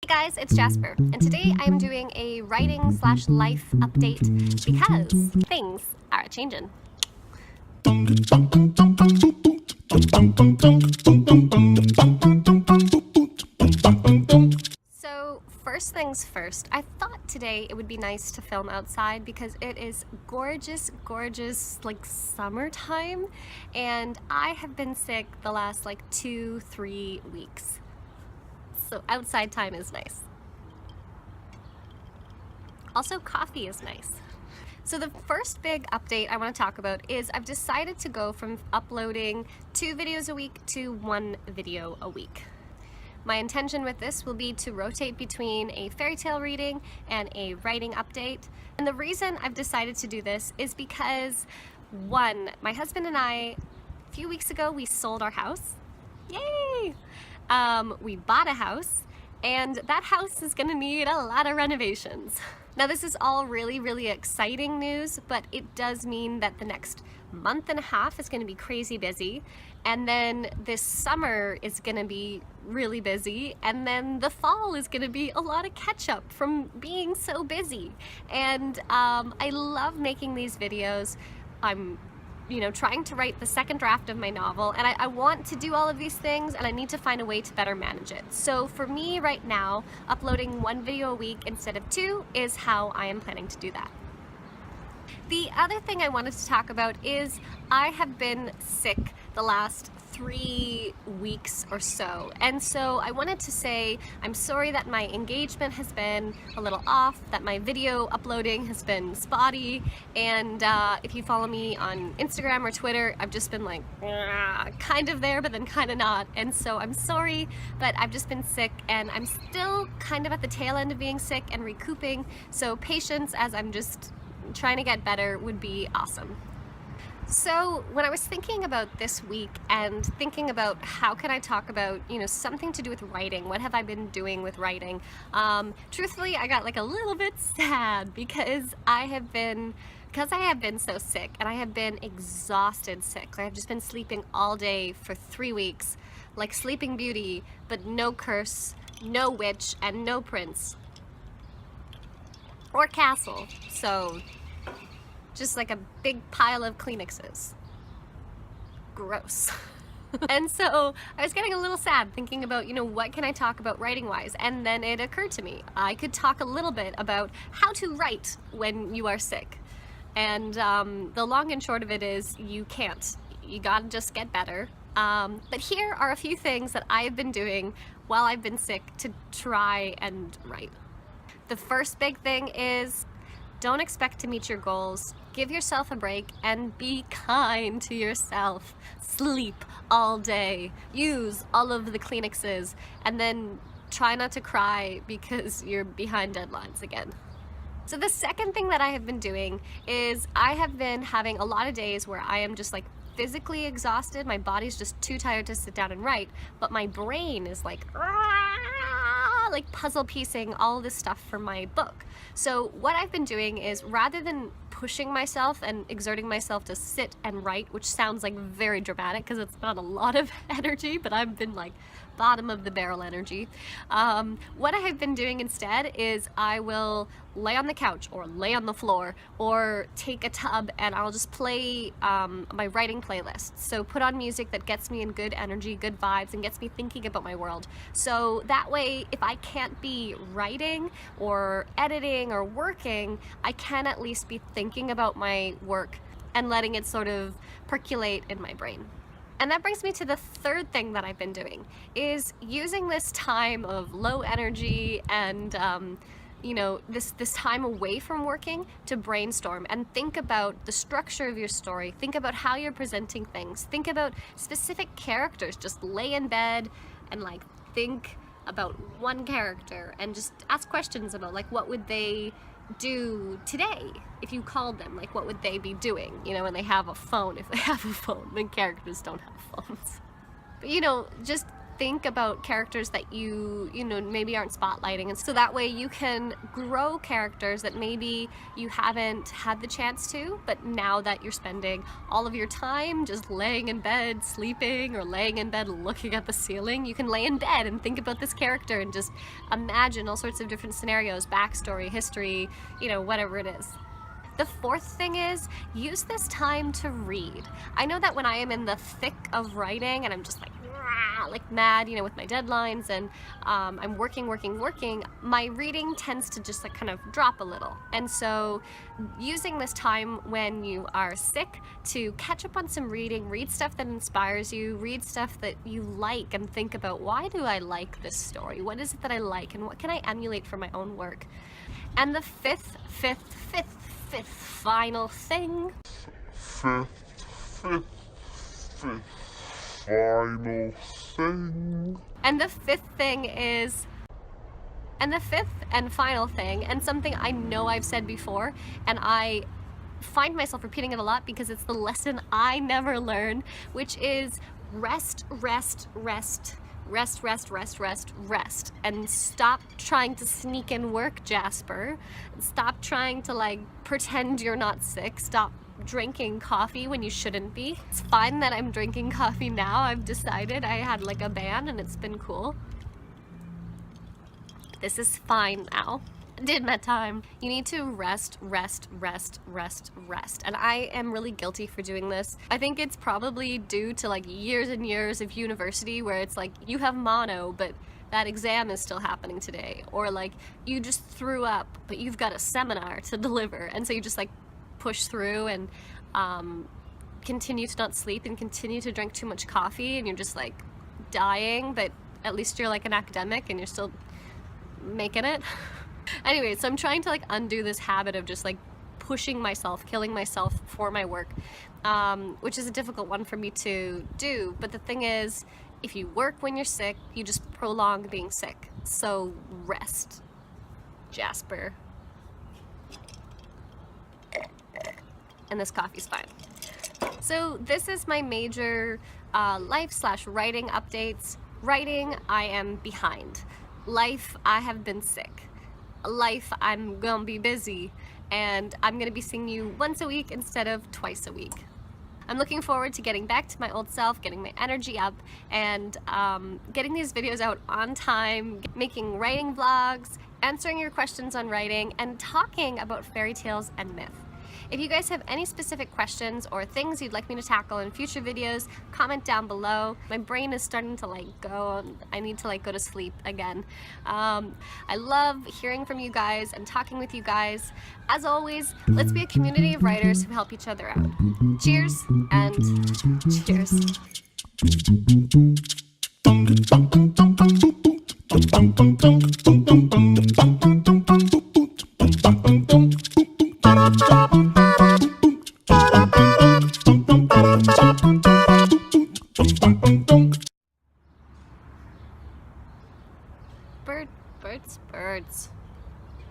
Hey guys, it's Jasper, and today I'm doing a writing/life update because things are changing. So first things first, I thought today it would be nice to film outside because it is gorgeous, like summertime, and I have been sick the last 2-3 weeks. So outside time is nice. Also, coffee is nice. So the first big update I want to talk about is I've decided to go from uploading 2 videos a week to 1 video a week. My intention with this will be to rotate between a fairy tale reading and a writing update. And the reason I've decided to do this is because, one, my husband and I, a few weeks ago, we sold our house. Yay! We bought a house, and that house is gonna need a lot of renovations. Now this is all really exciting news, but it does mean that the next month and a half is gonna be crazy busy, and then this summer is gonna be really busy, and then the fall is gonna be a lot of catch up from being so busy. And I love making these videos. I'm trying to write the second draft of my novel, and I want to do all of these things, and I need to find a way to better manage it. So for me right now, uploading 1 video a week instead of 2 is how I am planning to do that. The other thing I wanted to talk about is I have been sick the last 3 weeks or so, and so I wanted to say I'm sorry that my engagement has been a little off, that my video uploading has been spotty, and if you follow me on Instagram or Twitter, I've just been kind of there but then kind of not, and so I'm sorry, but I've just been sick and I'm still kind of at the tail end of being sick and recouping, so patience as I'm just trying to get better would be awesome. So when I was thinking about this week and thinking about how can I talk about, something to do with writing, what have I been doing with writing, truthfully I got a little bit sad because I have been so sick, and I have been exhausted sick. I have just been sleeping all day for 3 weeks, like Sleeping Beauty, but no curse, no witch, and no prince. Or castle, so just like a big pile of Kleenexes. Gross. And so I was getting a little sad thinking about, what can I talk about writing-wise? And then it occurred to me, I could talk a little bit about how to write when you are sick. And the long and short of it is you can't. You gotta just get better. But here are a few things that I've been doing while I've been sick to try and write. The first big thing is don't expect to meet your goals. Give yourself a break and be kind to yourself. Sleep all day. Use all of the Kleenexes, and then try not to cry because you're behind deadlines again. So the second thing that I have been doing is I have been having a lot of days where I am just physically exhausted. My body's just too tired to sit down and write, but my brain is like puzzle piecing all this stuff for my book. So what I've been doing is, rather than pushing myself and exerting myself to sit and write, which sounds very dramatic because it's not a lot of energy, but I've been bottom of the barrel energy. What I have been doing instead is I will lay on the couch or lay on the floor or take a tub, and I'll just play my writing playlist. So put on music that gets me in good energy, good vibes, and gets me thinking about my world. So that way, if I can't be writing or editing or working, I can at least be thinking about my work and letting it sort of percolate in my brain. And that brings me to the third thing that I've been doing, is using this time of low energy and this time away from working to brainstorm and think about the structure of your story, think about how you're presenting things, think about specific characters. Just lay in bed and think about one character and just ask questions about what would they do today if you called them, what would they be doing, when they have a phone, if they have a phone. When characters don't have phones. But just think about characters that you know, maybe aren't spotlighting, and so that way you can grow characters that maybe you haven't had the chance to, but now that you're spending all of your time just laying in bed sleeping, or laying in bed looking at the ceiling, you can lay in bed and think about this character and just imagine all sorts of different scenarios, backstory, history, you know, whatever it is. The fourth thing is, use this time to read. I know that when I am in the thick of writing and I'm just like mad, you know, with my deadlines, and I'm working, my reading tends to just like kind of drop a little. And so using this time when you are sick to catch up on some reading, read stuff that inspires you, read stuff that you like, and think about, why do I like this story? What is it that I like, and what can I emulate for my own work? And the fifth final thing. Final thing. And the fifth and final thing, and something I know I've said before, and I find myself repeating it a lot because it's the lesson I never learn, which is rest, and stop trying to sneak in work, Jasper. Stop trying to like pretend you're not sick. Stop drinking coffee when you shouldn't be. It's fine that I'm drinking coffee now. I've decided. I had like a ban and it's been cool. This is fine now. Did my time. You need to rest. And I am really guilty for doing this. I think it's probably due to like years and years of university where it's like, you have mono, but that exam is still happening today. Or like, you just threw up, but you've got a seminar to deliver. And so you just like push through and continue to not sleep and continue to drink too much coffee, and you're just like dying, but at least you're like an academic and you're still making it. Anyway, so I'm trying to like undo this habit of just like pushing myself, killing myself for my work, which is a difficult one for me to do. But the thing is, if you work when you're sick, you just prolong being sick. So rest, Jasper. And this coffee's fine. So this is my major life/writing updates. Writing, I am behind. Life, I have been sick. Life, I'm gonna be busy, and I'm gonna be seeing you once a week instead of twice a week. I'm looking forward to getting back to my old self, getting my energy up, and getting these videos out on time, making writing vlogs, answering your questions on writing, and talking about fairy tales and myth. If you guys have any specific questions or things you'd like me to tackle in future videos, comment down below. My brain is starting to like go, I need to like go to sleep again. I love hearing from you guys and talking with you guys. As always, let's be a community of writers who help each other out. Cheers and cheers.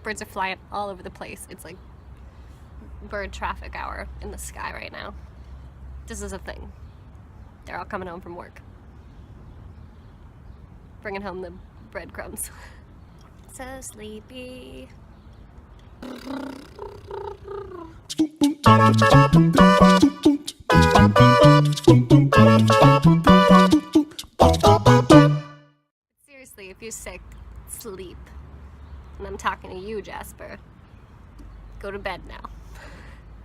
Birds are flying all over the place. It's like bird traffic hour in the sky right now. This is a thing. They're all coming home from work, bringing home the breadcrumbs. So sleepy. Seriously, if you're sick, sleep. And I'm talking to you, Jasper. Go to bed now.